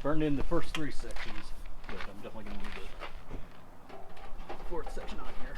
burned in the first 3 sections, but I'm definitely going to need the 4th section on here.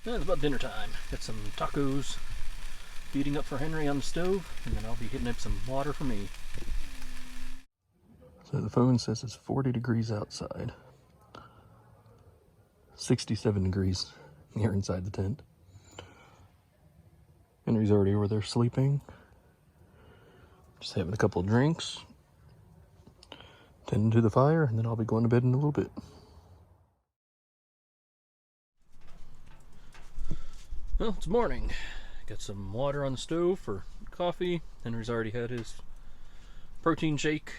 It's about dinner time. Got some tacos heating up for Henry on the stove, and then I'll be hitting up some water for me. So the phone says it's 40 degrees outside. 67 degrees here inside the tent. Henry's already over there sleeping. Just having a couple of drinks. Tending to the fire, and then I'll be going to bed in a little bit. Well, it's morning. Got some water on the stove for coffee. Henry's already had his protein shake.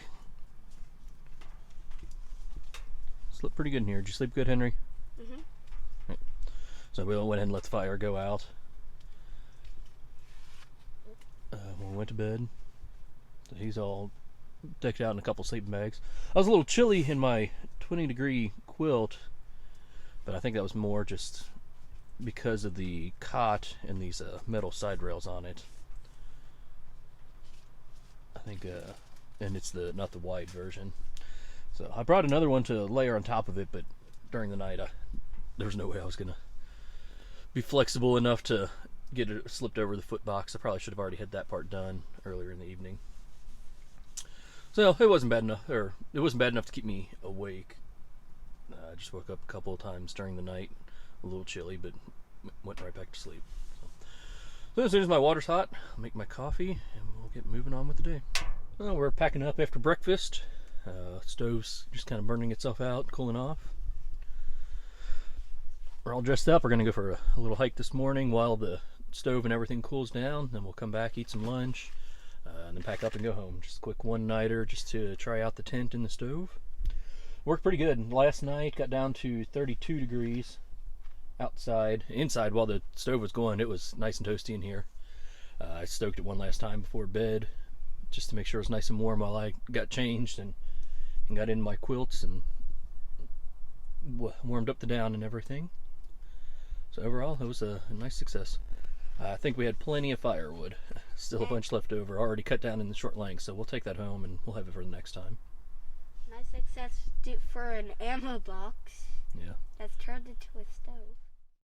Slept pretty good in here. Did you sleep good, Henry? Mm-hmm. Right. So we went ahead and let the fire go out. When we went to bed. So he's all decked out in a couple sleeping bags. I was a little chilly in my 20-degree quilt, but I think that was more just because of the cot and these metal side rails on it. I think, and it's not the wide version. So I brought another one to layer on top of it, but during the night, there was no way I was gonna be flexible enough to get it slipped over the foot box. I probably should have already had that part done earlier in the evening. So it wasn't bad enough, to keep me awake. I just woke up a couple of times during the night, a little chilly, but went right back to sleep. So as soon as my water's hot, I'll make my coffee and we'll get moving on with the day. Well, we're packing up after breakfast. Stove's just kind of burning itself out, cooling off. We're all dressed up. We're going to go for a little hike this morning while the stove and everything cools down. Then we'll come back, eat some lunch, and then pack up and go home. Just a quick one-nighter just to try out the tent and the stove. Worked pretty good. Last night got down to 32 degrees outside. Inside, while the stove was going, it was nice and toasty in here. I stoked it one last time before bed just to make sure it was nice and warm while I got changed and got in my quilts and warmed up the down and everything. So overall, it was a nice success. I think we had plenty of firewood. Still a bunch left over, already cut down in the short length, so we'll take that home and we'll have it for the next time. Nice success for an ammo box. Yeah. That's turned into a stove.